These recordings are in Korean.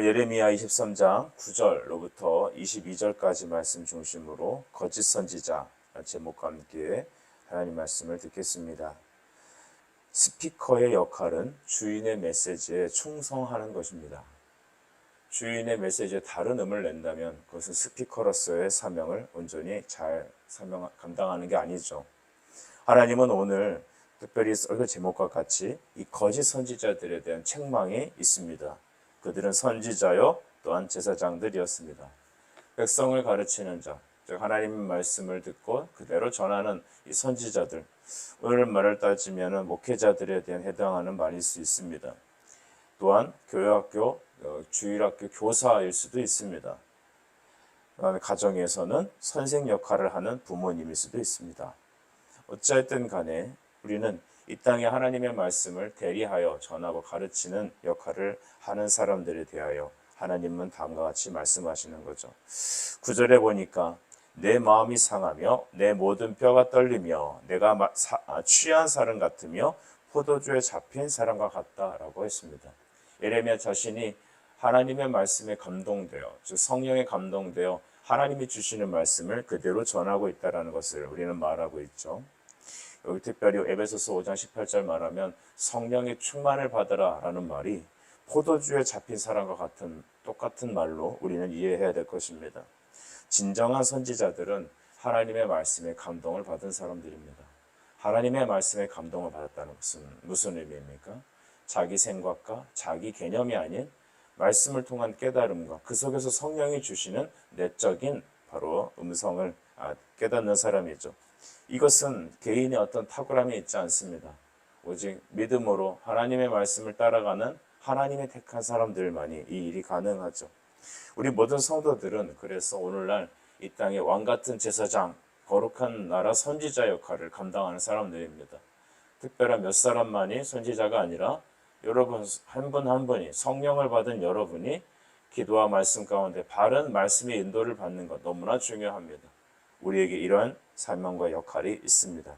오늘 예레미야 23장 9절로부터 22절까지 말씀 중심으로 거짓 선지자 제목과 함께 하나님 말씀을 듣겠습니다. 스피커의 역할은 주인의 메시지에 충성하는 것입니다. 주인의 메시지에 다른 음을 낸다면 그것은 스피커로서의 사명을 온전히 잘 감당하는 게 아니죠. 하나님은 오늘 특별히 그 제목과 같이 이 거짓 선지자들에 대한 책망이 있습니다. 그들은 선지자요 또한 제사장들이었습니다. 백성을 가르치는 자, 즉 하나님의 말씀을 듣고 그대로 전하는 이 선지자들, 오늘 말을 따지면 목회자들에 대한 해당하는 말일 수 있습니다. 또한 교회학교, 주일학교 교사일 수도 있습니다. 그다음에 가정에서는 선생 역할을 하는 부모님일 수도 있습니다. 어찌됐든 간에 우리는 이 땅에 하나님의 말씀을 대리하여 전하고 가르치는 역할을 하는 사람들에 대하여 하나님은 다음과 같이 말씀하시는 거죠. 9절에 보니까 내 마음이 상하며 내 모든 뼈가 떨리며 내가 취한 사람 같으며 포도주에 잡힌 사람과 같다라고 했습니다. 예레미야 자신이 하나님의 말씀에 감동되어, 즉 성령에 감동되어 하나님이 주시는 말씀을 그대로 전하고 있다는 것을 우리는 말하고 있죠. 여기 특별히 에베소서 5장 18절 말하면 성령의 충만을 받으라 라는 말이 포도주에 잡힌 사람과 같은 똑같은 말로 우리는 이해해야 될 것입니다. 진정한 선지자들은 하나님의 말씀에 감동을 받은 사람들입니다. 하나님의 말씀에 감동을 받았다는 것은 무슨 의미입니까? 자기 생각과 자기 개념이 아닌 말씀을 통한 깨달음과 그 속에서 성령이 주시는 내적인 바로 음성을 깨닫는 사람이죠. 이것은 개인의 어떤 탁월함이 있지 않습니다. 오직 믿음으로 하나님의 말씀을 따라가는 하나님의 택한 사람들만이 이 일이 가능하죠. 우리 모든 성도들은 그래서 오늘날 이 땅의 왕같은 제사장, 거룩한 나라 선지자 역할을 감당하는 사람들입니다. 특별한 몇 사람만이 선지자가 아니라 여러분 한 분 한 분이 성령을 받은 여러분이 기도와 말씀 가운데 바른 말씀의 인도를 받는 것 너무나 중요합니다. 우리에게 이러한 사명과 역할이 있습니다.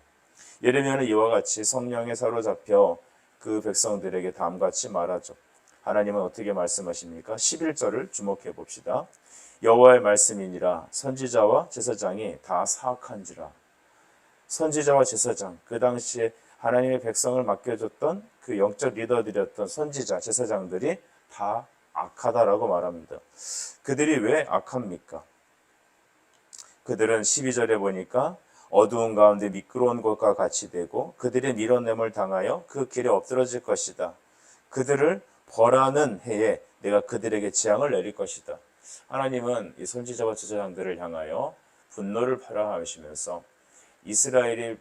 예레미야는 이와 같이 성령에 사로잡혀 그 백성들에게 다음과 같이 말하죠. 하나님은 어떻게 말씀하십니까? 11절을 주목해 봅시다. 여호와의 말씀이니라 선지자와 제사장이 다 사악한지라. 선지자와 제사장, 그 당시에 하나님의 백성을 맡겨줬던 그 영적 리더들이었던 선지자, 제사장들이 다 악하다라고 말합니다. 그들이 왜 악합니까? 그들은 12절에 보니까 어두운 가운데 미끄러운 것과 같이 되고 그들의 밀어냄을 당하여 그 길에 엎드러질 것이다. 그들을 벌하는 해에 내가 그들에게 재앙을 내릴 것이다. 하나님은 이 선지자와 제사장들을 향하여 분노를 발하시면서 이스라엘이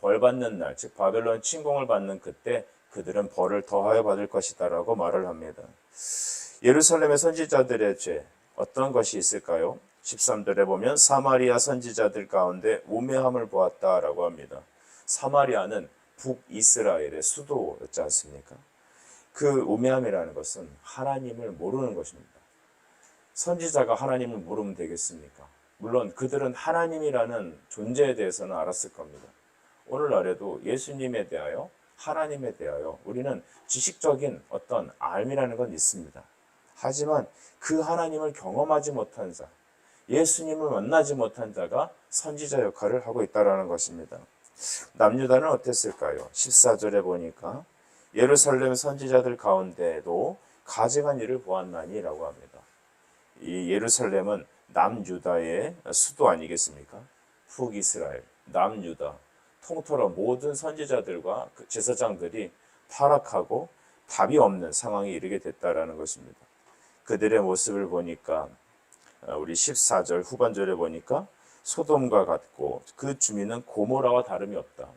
벌받는 날, 즉 바벨론 침공을 받는 그때 그들은 벌을 더하여 받을 것이다 라고 말을 합니다. 예루살렘의 선지자들의 죄, 어떤 것이 있을까요? 13절에 보면 사마리아 선지자들 가운데 우매함을 보았다라고 합니다. 사마리아는 북이스라엘의 수도였지 않습니까? 그 우매함이라는 것은 하나님을 모르는 것입니다. 선지자가 하나님을 모르면 되겠습니까? 물론 그들은 하나님이라는 존재에 대해서는 알았을 겁니다. 오늘날에도 예수님에 대하여 하나님에 대하여 우리는 지식적인 어떤 알미라는 건 있습니다. 하지만 그 하나님을 경험하지 못한 자, 예수님을 만나지 못한 자가 선지자 역할을 하고 있다는 것입니다. 남유다는 어땠을까요? 14절에 보니까 예루살렘 선지자들 가운데도 가증한 일을 보았나니라고 합니다. 이 예루살렘은 남유다의 수도 아니겠습니까? 북이스라엘, 남유다, 통틀어 모든 선지자들과 그 제사장들이 타락하고 답이 없는 상황에 이르게 됐다라는 것입니다. 그들의 모습을 보니까 우리 14절 후반절에 보니까 소돔과 같고 그 주민은 고모라와 다름이 없다.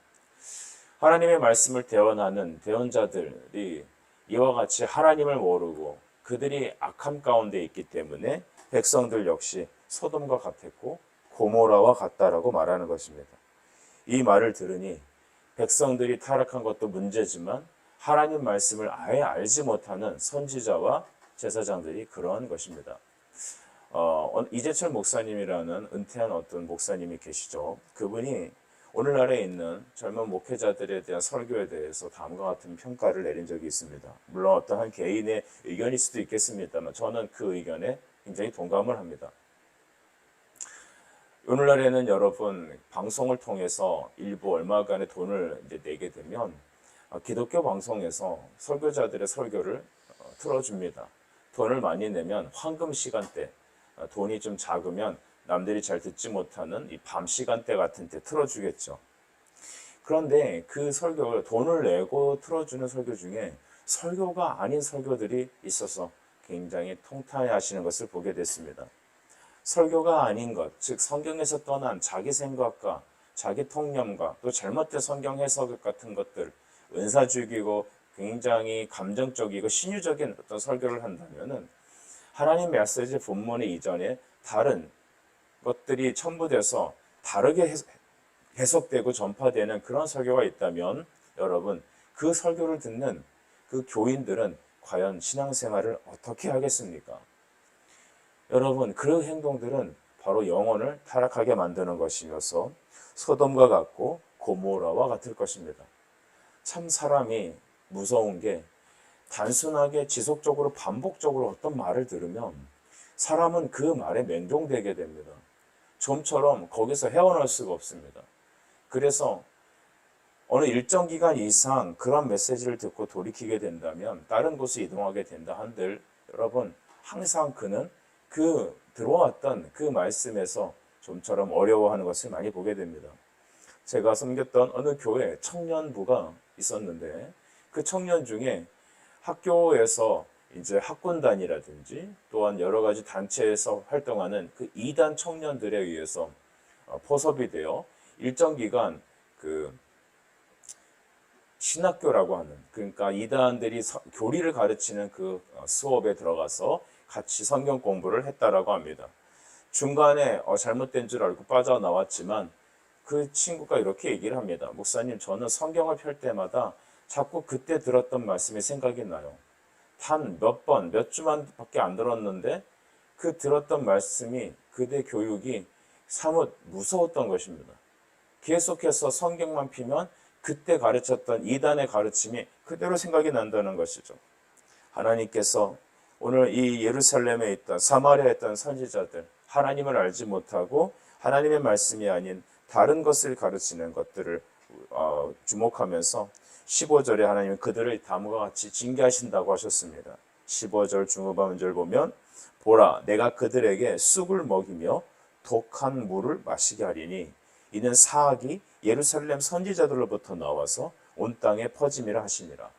하나님의 말씀을 대언하는 대언자들이 이와 같이 하나님을 모르고 그들이 악함 가운데 있기 때문에 백성들 역시 소돔과 같았고 고모라와 같다라고 말하는 것입니다. 이 말을 들으니 백성들이 타락한 것도 문제지만 하나님 말씀을 아예 알지 못하는 선지자와 제사장들이 그러한 것입니다. 이재철 목사님이라는 은퇴한 어떤 목사님이 계시죠. 그분이 오늘날에 있는 젊은 목회자들에 대한 설교에 대해서 다음과 같은 평가를 내린 적이 있습니다. 물론 어떠한 개인의 의견일 수도 있겠습니다만 저는 그 의견에 굉장히 동감을 합니다. 오늘날에는 여러분 방송을 통해서 일부 얼마간의 돈을 이제 내게 되면 기독교 방송에서 설교자들의 설교를 틀어줍니다. 돈을 많이 내면 황금 시간대, 돈이 좀 작으면 남들이 잘 듣지 못하는 이 밤 시간대 같은 때 틀어주겠죠. 그런데 그 설교를 돈을 내고 틀어주는 설교 중에 설교가 아닌 설교들이 있어서 굉장히 통탄해 하시는 것을 보게 됐습니다. 설교가 아닌 것, 즉 성경에서 떠난 자기 생각과 자기 통념과 또 잘못된 성경 해석 같은 것들, 은사주의고 굉장히 감정적이고 신유적인 어떤 설교를 한다면은 하나님 메시지 본문의 이전에 다른 것들이 첨부돼서 다르게 해석되고 전파되는 그런 설교가 있다면 여러분 그 설교를 듣는 그 교인들은 과연 신앙생활을 어떻게 하겠습니까? 여러분 그 행동들은 바로 영혼을 타락하게 만드는 것이어서 소돔과 같고 고모라와 같을 것입니다. 참 사람이 무서운 게 단순하게 지속적으로 반복적으로 어떤 말을 들으면 사람은 그 말에 맹종되게 됩니다. 좀처럼 거기서 헤어날 수가 없습니다. 그래서 어느 일정 기간 이상 그런 메시지를 듣고 돌이키게 된다면 다른 곳에 이동하게 된다 한들 여러분 항상 그는 그 들어왔던 그 말씀에서 좀처럼 어려워하는 것을 많이 보게 됩니다. 제가 섬겼던 어느 교회 청년부가 있었는데 그 청년 중에 학교에서 이제 학군단이라든지 또한 여러 가지 단체에서 활동하는 그 이단 청년들에 의해서 포섭이 되어 일정 기간 그 신학교라고 하는 그러니까 이단들이 교리를 가르치는 그 수업에 들어가서 같이 성경 공부를 했다라고 합니다. 중간에 잘못된 줄 알고 빠져나왔지만 그 친구가 이렇게 얘기를 합니다. 목사님, 저는 성경을 펼 때마다 자꾸 그때 들었던 말씀이 생각이 나요. 단 몇 번, 몇 주만 밖에 안 들었는데 그 들었던 말씀이 그대 교육이 사뭇 무서웠던 것입니다. 계속해서 성경만 피면 그때 가르쳤던 이단의 가르침이 그대로 생각이 난다는 것이죠. 하나님께서 오늘 이 예루살렘에 있던 사마리아에 있던 선지자들 하나님을 알지 못하고 하나님의 말씀이 아닌 다른 것을 가르치는 것들을 주목하면서 15절에 하나님은 그들을 다음과 같이 징계하신다고 하셨습니다. 15절 중후반절 보면 보라 내가 그들에게 쑥을 먹이며 독한 물을 마시게 하리니 이는 사악이 예루살렘 선지자들로부터 나와서 온 땅에 퍼짐이라 하시니라.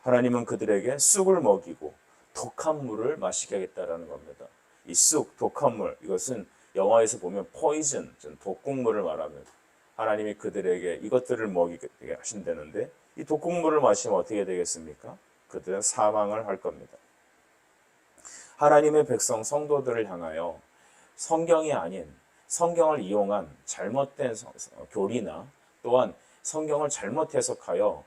하나님은 그들에게 쑥을 먹이고 독한 물을 마시게 하겠다라는 겁니다. 이 쑥, 독한 물 이것은 영화에서 보면 포이즌, 독국물을 말합니다. 하나님이 그들에게 이것들을 먹이게 하신다는데 이 독국물을 마시면 어떻게 되겠습니까? 그들은 사망을 할 겁니다. 하나님의 백성 성도들을 향하여 성경이 아닌 성경을 이용한 잘못된 교리나 또한 성경을 잘못 해석하여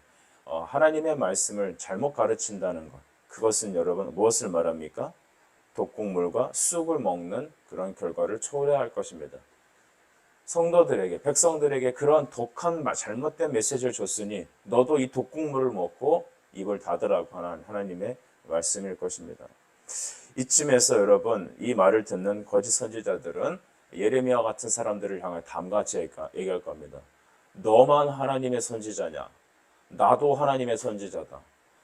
하나님의 말씀을 잘못 가르친다는 것 그것은 여러분 무엇을 말합니까? 독국물과 쑥을 먹는 그런 결과를 초래할 것입니다. 성도들에게 백성들에게 그런 독한 잘못된 메시지를 줬으니 너도 이 독국물을 먹고 입을 닫으라고 하는 하나님의 말씀일 것입니다. 이쯤에서 여러분 이 말을 듣는 거짓 선지자들은 예레미야 같은 사람들을 향해 다음과 같이 얘기할 겁니다. 너만 하나님의 선지자냐? 나도 하나님의 선지자다.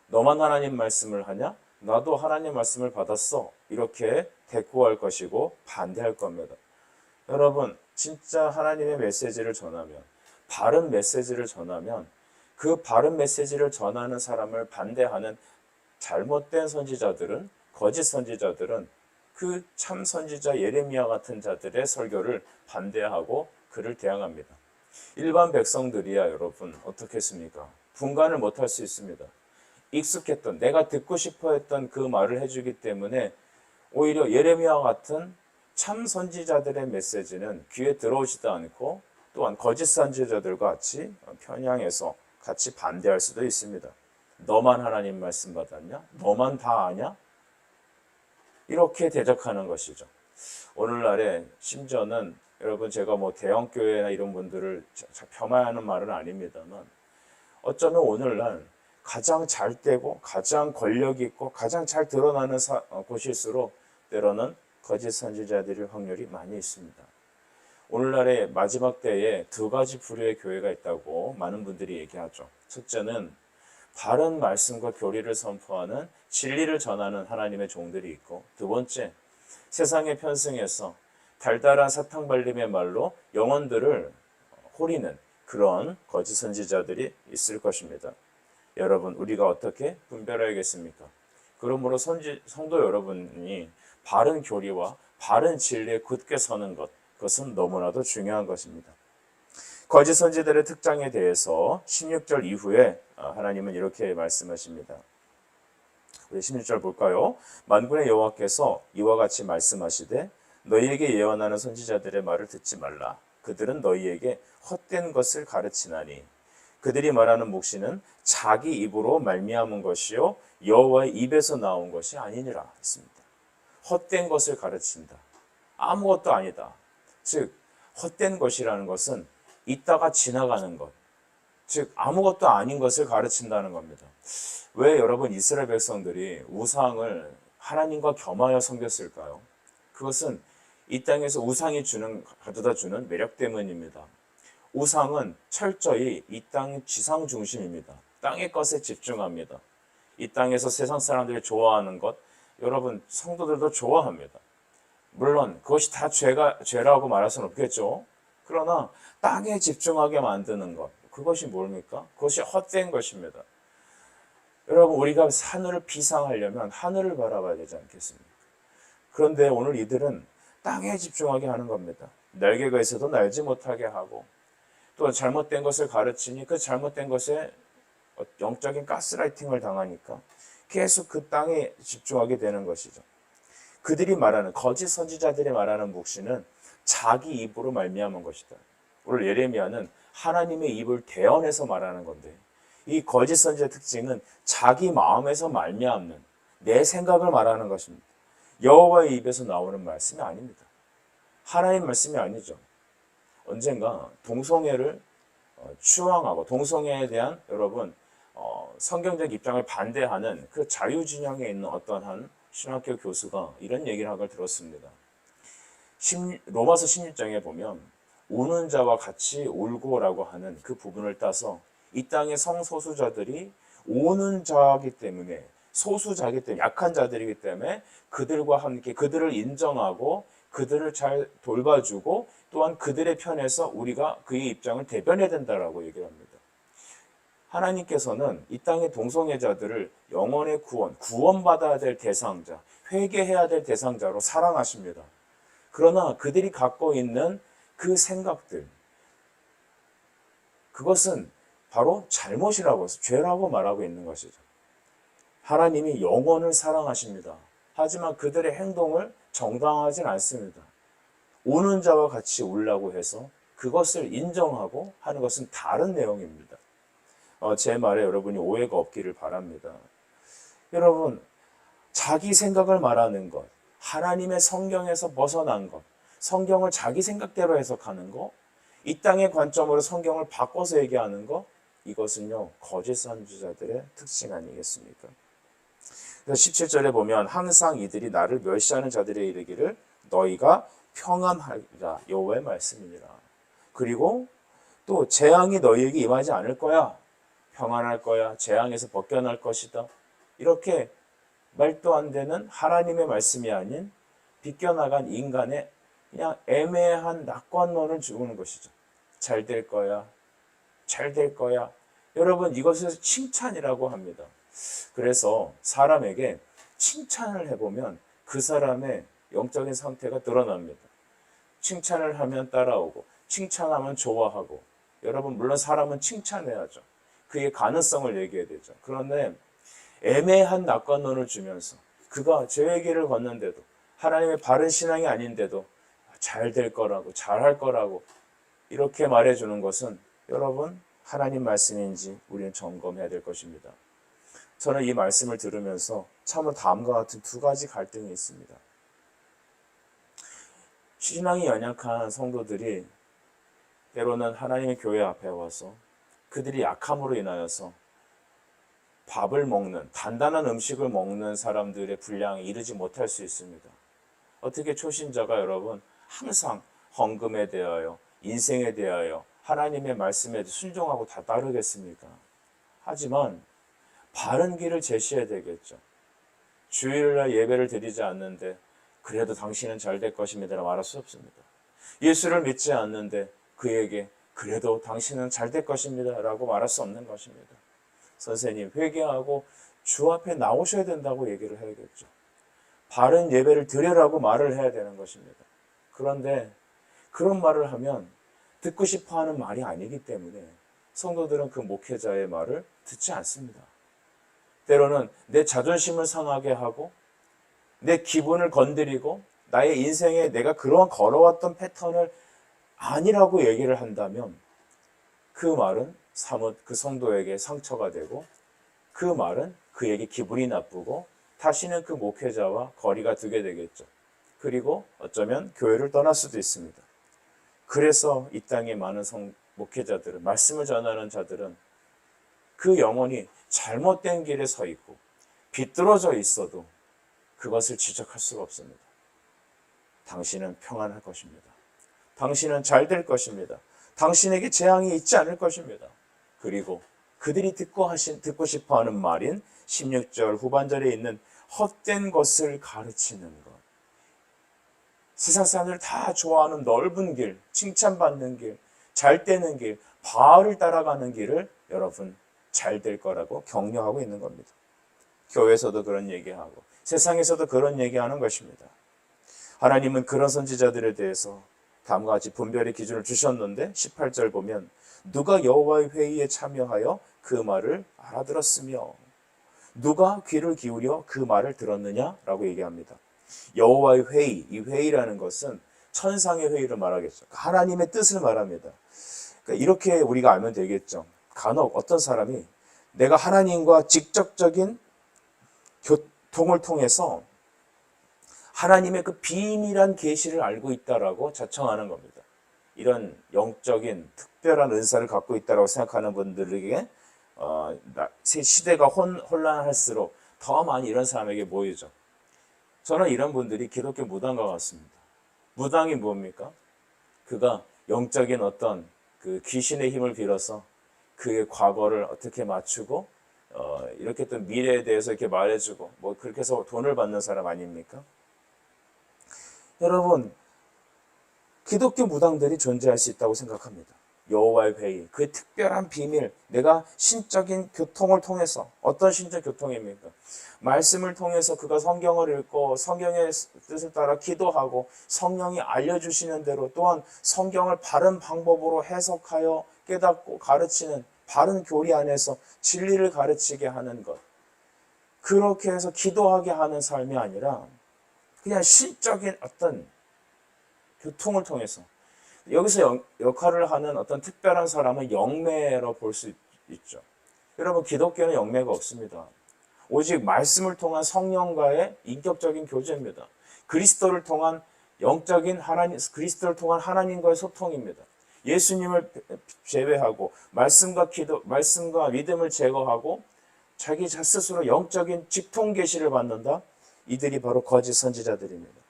너만 하나님 말씀을 하냐? 나도 하나님 말씀을 받았어. 이렇게 대꾸할 것이고 반대할 겁니다. 여러분 진짜 하나님의 메시지를 전하면 바른 메시지를 전하면 그 바른 메시지를 전하는 사람을 반대하는 잘못된 선지자들은 거짓 선지자들은 그 참 선지자 예레미야 같은 자들의 설교를 반대하고 그를 대항합니다. 일반 백성들이야 여러분 어떻겠습니까? 분간을 못할 수 있습니다. 익숙했던 내가 듣고 싶어 했던 그 말을 해주기 때문에 오히려 예레미야 같은 참 선지자들의 메시지는 귀에 들어오지도 않고 또한 거짓 선지자들과 같이 편향해서 같이 반대할 수도 있습니다. 너만 하나님 말씀 받았냐? 너만 다 아냐? 이렇게 대적하는 것이죠. 오늘날에 심지어는 여러분 제가 뭐 대형교회나 이런 분들을 폄하하는 말은 아닙니다만 어쩌면 오늘날 가장 잘 되고 가장 권력 있고 가장 잘 드러나는 곳일수록 때로는 거짓 선지자들일 확률이 많이 있습니다. 오늘날의 마지막 때에 두 가지 부류의 교회가 있다고 많은 분들이 얘기하죠. 첫째는 바른 말씀과 교리를 선포하는 진리를 전하는 하나님의 종들이 있고, 두 번째, 세상에 편승해서 달달한 사탕 발림의 말로 영혼들을 호리는 그런 거짓 선지자들이 있을 것입니다. 여러분, 우리가 어떻게 분별해야겠습니까? 그러므로 성도 여러분이 바른 교리와 바른 진리에 굳게 서는 것, 그것은 너무나도 중요한 것입니다. 거짓 선지자들의 특징에 대해서 16절 이후에 하나님은 이렇게 말씀하십니다. 우리 16절 볼까요? 만군의 여호와께서 이와 같이 말씀하시되 너희에게 예언하는 선지자들의 말을 듣지 말라. 그들은 너희에게 헛된 것을 가르치나니 그들이 말하는 묵시는 자기 입으로 말미암은 것이요 여호와의 입에서 나온 것이 아니니라 했습니다. 헛된 것을 가르친다. 아무것도 아니다. 즉 헛된 것이라는 것은 있다가 지나가는 것, 즉 아무것도 아닌 것을 가르친다는 겁니다. 왜 여러분 이스라엘 백성들이 우상을 하나님과 겸하여 섬겼을까요? 그것은 이 땅에서 우상이 가져다 주는 매력 때문입니다. 우상은 철저히 이 땅의 지상 중심입니다. 땅의 것에 집중합니다. 이 땅에서 세상 사람들이 좋아하는 것, 여러분 성도들도 좋아합니다. 물론 그것이 다 죄라고 말할 수는 없겠죠. 그러나 땅에 집중하게 만드는 것, 그것이 뭡니까? 그것이 헛된 것입니다. 여러분, 우리가 하늘을 비상하려면 하늘을 바라봐야 되지 않겠습니까? 그런데 오늘 이들은 땅에 집중하게 하는 겁니다. 날개가 있어도 날지 못하게 하고, 또 잘못된 것을 가르치니 그 잘못된 것에 영적인 가스라이팅을 당하니까 계속 그 땅에 집중하게 되는 것이죠. 그들이 말하는 거짓 선지자들이 말하는 묵시는 자기 입으로 말미암은 것이다. 오늘 예레미야는 하나님의 입을 대언해서 말하는 건데, 이 거짓 선지자의 특징은 자기 마음에서 말미암는 내 생각을 말하는 것입니다. 여호와의 입에서 나오는 말씀이 아닙니다. 하나님 말씀이 아니죠. 언젠가 동성애를 추앙하고 동성애에 대한 여러분 성경적 입장을 반대하는 그 자유진영에 있는 어떤 한 신학교 교수가 이런 얘기를 한 걸 들었습니다. 로마서 16장에 보면 우는 자와 같이 울고라고 하는 그 부분을 따서 이 땅의 성소수자들이 우는 자이기 때문에, 소수자이기 때문에, 약한 자들이기 때문에 그들과 함께 그들을 인정하고 그들을 잘 돌봐주고 또한 그들의 편에서 우리가 그의 입장을 대변해야 된다라고 얘기를 합니다. 하나님께서는 이 땅의 동성애자들을 영혼의 구원받아야 될 대상자, 회개해야 될 대상자로 사랑하십니다. 그러나 그들이 갖고 있는 그 생각들, 그것은 바로 잘못이라고 해서 죄라고 말하고 있는 것이죠. 하나님이 영혼을 사랑하십니다. 하지만 그들의 행동을 정당하진 않습니다. 우는 자와 같이 울라고 해서 그것을 인정하고 하는 것은 다른 내용입니다. 제 말에 여러분이 오해가 없기를 바랍니다. 여러분, 자기 생각을 말하는 것, 하나님의 성경에서 벗어난 것, 성경을 자기 생각대로 해석하는 것, 이 땅의 관점으로 성경을 바꿔서 얘기하는 것, 이것은요 거짓 선지자들의 특징 아니겠습니까? 그래서 17절에 보면 항상 이들이 나를 멸시하는 자들의 이르기를 너희가 평안하리라 여호와의 말씀이니라. 그리고 또 재앙이 너희에게 임하지 않을 거야. 평안할 거야. 재앙에서 벗겨날 것이다. 이렇게 말도 안 되는 하나님의 말씀이 아닌 비껴나간 인간의 그냥 애매한 낙관론을 주는 것이죠. 잘 될 거야. 잘 될 거야. 여러분, 이것을 칭찬이라고 합니다. 그래서 사람에게 칭찬을 해보면 그 사람의 영적인 상태가 드러납니다. 칭찬을 하면 따라오고 칭찬하면 좋아하고, 여러분 물론 사람은 칭찬해야죠. 그의 가능성을 얘기해야 되죠. 그런데 애매한 낙관론을 주면서 그가 죄의 길을 걷는데도, 하나님의 바른 신앙이 아닌데도 잘 될 거라고, 잘할 거라고 이렇게 말해주는 것은 여러분 하나님 말씀인지 우리는 점검해야 될 것입니다. 저는 이 말씀을 들으면서 참으로 다음과 같은 두 가지 갈등이 있습니다. 신앙이 연약한 성도들이 때로는 하나님의 교회 앞에 와서 그들이 약함으로 인하여서 밥을 먹는, 단단한 음식을 먹는 사람들의 분량에 이르지 못할 수 있습니다. 어떻게 초신자가 여러분 항상 헌금에 대하여, 인생에 대하여, 하나님의 말씀에 순종하고 다 따르겠습니까? 하지만 바른 길을 제시해야 되겠죠. 주일날 예배를 드리지 않는데 그래도 당신은 잘 될 것입니다 라고 말할 수 없습니다. 예수를 믿지 않는데 그에게 그래도 당신은 잘 될 것입니다 라고 말할 수 없는 것입니다. 선생님, 회개하고 주 앞에 나오셔야 된다고 얘기를 해야겠죠. 바른 예배를 드리라고 말을 해야 되는 것입니다. 그런데 그런 말을 하면 듣고 싶어하는 말이 아니기 때문에 성도들은 그 목회자의 말을 듣지 않습니다. 때로는 내 자존심을 상하게 하고 내 기분을 건드리고 나의 인생에 내가 그러한 걸어왔던 패턴을 아니라고 얘기를 한다면 그 말은 사뭇 그 성도에게 상처가 되고 그 말은 그에게 기분이 나쁘고 다시는 그 목회자와 거리가 두게 되겠죠. 그리고 어쩌면 교회를 떠날 수도 있습니다. 그래서 이 땅에 많은 목회자들은, 말씀을 전하는 자들은 그 영혼이 잘못된 길에 서 있고 비뚤어져 있어도 그것을 지적할 수가 없습니다. 당신은 평안할 것입니다. 당신은 잘 될 것입니다. 당신에게 재앙이 있지 않을 것입니다. 그리고 그들이 듣고 싶어하는 말인 16절 후반절에 있는 헛된 것을 가르치는 것. 세상 사람들 다 좋아하는 넓은 길, 칭찬받는 길, 잘 되는 길, 바알을 따라가는 길을 여러분 잘 될 거라고 격려하고 있는 겁니다. 교회에서도 그런 얘기하고 세상에서도 그런 얘기하는 것입니다. 하나님은 그런 선지자들에 대해서 다음과 같이 분별의 기준을 주셨는데 18절 보면 누가 여호와의 회의에 참여하여 그 말을 알아들었으며 누가 귀를 기울여 그 말을 들었느냐라고 얘기합니다. 여호와의 회의, 이 회의라는 것은 천상의 회의를 말하겠죠. 하나님의 뜻을 말합니다. 그러니까 이렇게 우리가 알면 되겠죠. 간혹 어떤 사람이 내가 하나님과 직접적인 교통을 통해서 하나님의 그 비밀한 계시를 알고 있다라고 자청하는 겁니다. 이런 영적인 특별한 은사를 갖고 있다라고 생각하는 분들에게 시대가 혼란할수록 더 많이 이런 사람에게 모이죠. 저는 이런 분들이 기독교 무당과 같습니다. 무당이 뭡니까? 그가 영적인 어떤 그 귀신의 힘을 빌어서 그의 과거를 어떻게 맞추고 이렇게 또 미래에 대해서 이렇게 말해주고 뭐 그렇게 해서 돈을 받는 사람 아닙니까? 여러분, 기독교 무당들이 존재할 수 있다고 생각합니다. 여호와의 회의, 그 특별한 비밀, 내가 신적인 교통을 통해서, 어떤 신적 교통입니까? 말씀을 통해서 그가 성경을 읽고 성경의 뜻을 따라 기도하고 성령이 알려주시는 대로 또한 성경을 바른 방법으로 해석하여 깨닫고 가르치는 바른 교리 안에서 진리를 가르치게 하는 것. 그렇게 해서 기도하게 하는 삶이 아니라 그냥 신적인 어떤 교통을 통해서 여기서 역할을 하는 어떤 특별한 사람은 영매로 볼 수 있죠. 여러분, 기독교는 영매가 없습니다. 오직 말씀을 통한 성령과의 인격적인 교제입니다. 그리스도를 통한 그리스도를 통한 하나님과의 소통입니다. 예수님을 제외하고 말씀과 믿음을 제거하고 자기 스스로 영적인 직통 계시를 받는다. 이들이 바로 거짓 선지자들입니다.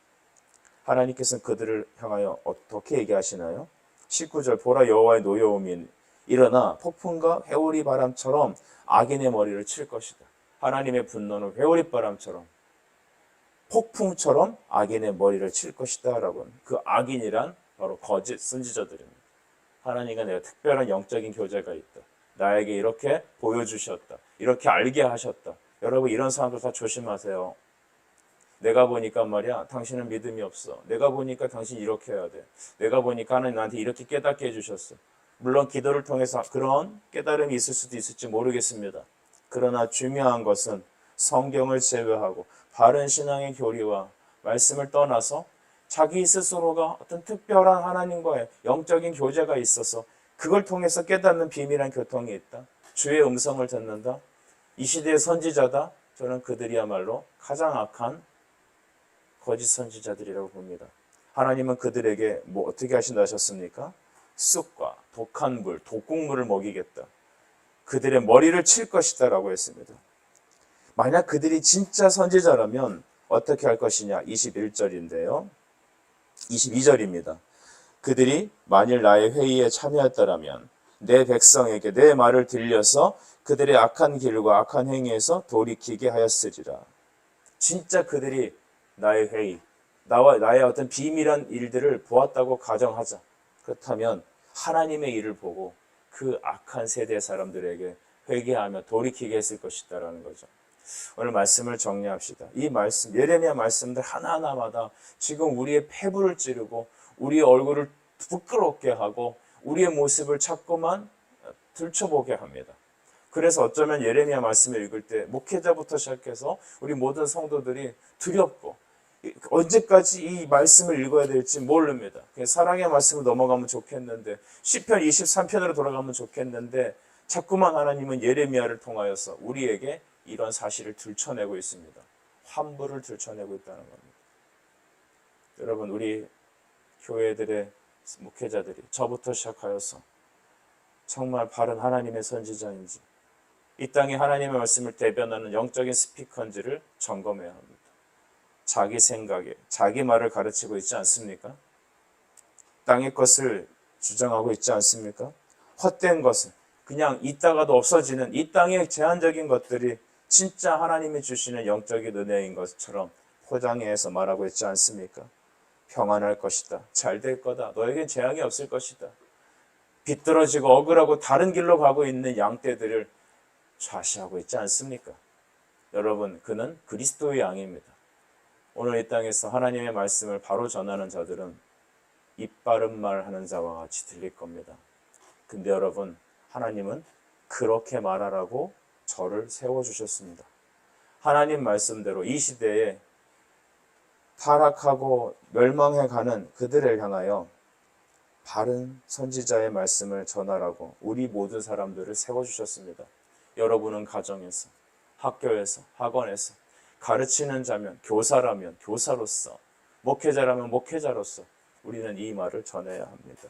하나님께서는 그들을 향하여 어떻게 얘기하시나요? 19절 보라 여호와의 노여움이 일어나 폭풍과 회오리 바람처럼 악인의 머리를 칠 것이다. 하나님의 분노는 회오리 바람처럼 폭풍처럼 악인의 머리를 칠 것이다 라고. 그 악인이란 바로 거짓 선지자들입니다. 하나님과 내가 특별한 영적인 교제가 있다. 나에게 이렇게 보여주셨다. 이렇게 알게 하셨다. 여러분, 이런 사람들 다 조심하세요. 내가 보니까 말이야, 당신은 믿음이 없어. 내가 보니까 당신 이렇게 해야 돼. 내가 보니까 하나님 나한테 이렇게 깨닫게 해주셨어. 물론 기도를 통해서 그런 깨달음이 있을 수도 있을지 모르겠습니다. 그러나 중요한 것은 성경을 제외하고 바른 신앙의 교리와 말씀을 떠나서 자기 스스로가 어떤 특별한 하나님과의 영적인 교제가 있어서 그걸 통해서 깨닫는 비밀한 교통이 있다. 주의 음성을 듣는다. 이 시대의 선지자다. 저는 그들이야말로 가장 악한 거짓 선지자들이라고 봅니다. 하나님은 그들에게 뭐 어떻게 하신다 하셨습니까? 쑥과 독한 물, 독국물을 먹이겠다. 그들의 머리를 칠 것이다 라고 했습니다. 만약 그들이 진짜 선지자라면 어떻게 할 것이냐? 21절인데요. 22절입니다. 그들이 만일 나의 회의에 참여했더라면 내 백성에게 내 말을 들려서 그들의 악한 길과 악한 행위에서 돌이키게 하였으리라. 진짜 그들이 나의 회의, 나의 어떤 비밀한 일들을 보았다고 가정하자. 그렇다면 하나님의 일을 보고 그 악한 세대 사람들에게 회개하며 돌이키게 했을 것이다라는 거죠. 오늘 말씀을 정리합시다. 이 말씀, 예레미야 말씀들 하나하나마다 지금 우리의 폐부를 찌르고 우리의 얼굴을 부끄럽게 하고 우리의 모습을 자꾸만 들춰보게 합니다. 그래서 어쩌면 예레미야 말씀을 읽을 때 목회자부터 시작해서 우리 모든 성도들이 두렵고 언제까지 이 말씀을 읽어야 될지 모릅니다. 사랑의 말씀을 넘어가면 좋겠는데 시편 23편으로 돌아가면 좋겠는데 자꾸만 하나님은 예레미야를 통하여서 우리에게 이런 사실을 들춰내고 있습니다. 환부를 들춰내고 있다는 겁니다. 여러분, 우리 교회들의 목회자들이 저부터 시작하여서 정말 바른 하나님의 선지자인지 이 땅에 하나님의 말씀을 대변하는 영적인 스피커인지를 점검해야 합니다. 자기 생각에 자기 말을 가르치고 있지 않습니까? 땅의 것을 주장하고 있지 않습니까? 헛된 것을 그냥 있다가도 없어지는 이 땅의 제한적인 것들이 진짜 하나님이 주시는 영적인 은혜인 것처럼 포장해서 말하고 있지 않습니까? 평안할 것이다. 잘 될 거다. 너에겐 재앙이 없을 것이다. 비뚤어지고 억울하고 다른 길로 가고 있는 양떼들을 좌시하고 있지 않습니까? 여러분, 그는 그리스도의 양입니다. 오늘 이 땅에서 하나님의 말씀을 바로 전하는 자들은 입 바른 말 하는 자와 같이 들릴 겁니다. 근데 여러분, 하나님은 그렇게 말하라고 저를 세워주셨습니다. 하나님 말씀대로 이 시대에 타락하고 멸망해가는 그들을 향하여 바른 선지자의 말씀을 전하라고 우리 모든 사람들을 세워주셨습니다. 여러분은 가정에서, 학교에서, 학원에서 가르치는 자면 교사라면 교사로서, 목회자라면 목회자로서 우리는 이 말을 전해야 합니다.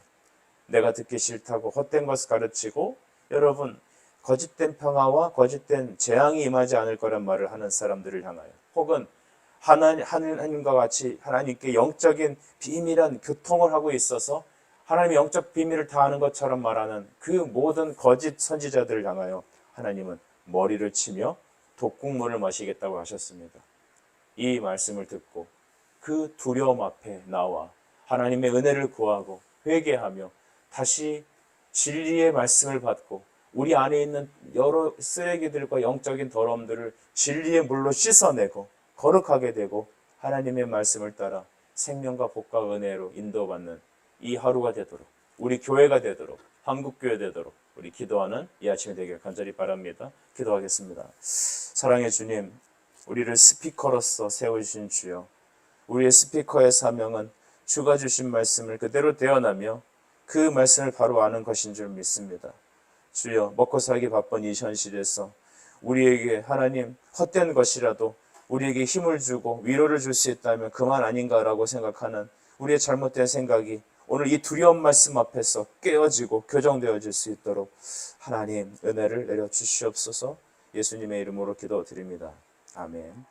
내가 듣기 싫다고 헛된 것을 가르치고 여러분 거짓된 평화와 거짓된 재앙이 임하지 않을 거란 말을 하는 사람들을 향하여 혹은 하나님과 같이 하나님께 영적인 비밀한 교통을 하고 있어서 하나님의 영적 비밀을 다 아는 것처럼 말하는 그 모든 거짓 선지자들을 향하여 하나님은 머리를 치며 독국물을 마시겠다고 하셨습니다. 이 말씀을 듣고 그 두려움 앞에 나와 하나님의 은혜를 구하고 회개하며 다시 진리의 말씀을 받고 우리 안에 있는 여러 쓰레기들과 영적인 더러움들을 진리의 물로 씻어내고 거룩하게 되고 하나님의 말씀을 따라 생명과 복과 은혜로 인도받는 이 하루가 되도록 우리 교회가 되도록 한국교회 되도록 우리 기도하는 이 아침이 되길 간절히 바랍니다. 기도하겠습니다. 사랑의 주님, 우리를 스피커로서 세우신 주여, 우리의 스피커의 사명은 주가 주신 말씀을 그대로 대언하며 그 말씀을 바로 아는 것인 줄 믿습니다. 주여, 먹고 살기 바쁜 이 현실에서 우리에게 하나님 헛된 것이라도 우리에게 힘을 주고 위로를 줄 수 있다면 그만 아닌가라고 생각하는 우리의 잘못된 생각이 오늘 이 두려운 말씀 앞에서 깨어지고 교정되어질 수 있도록 하나님 은혜를 내려주시옵소서. 예수님의 이름으로 기도드립니다. 아멘.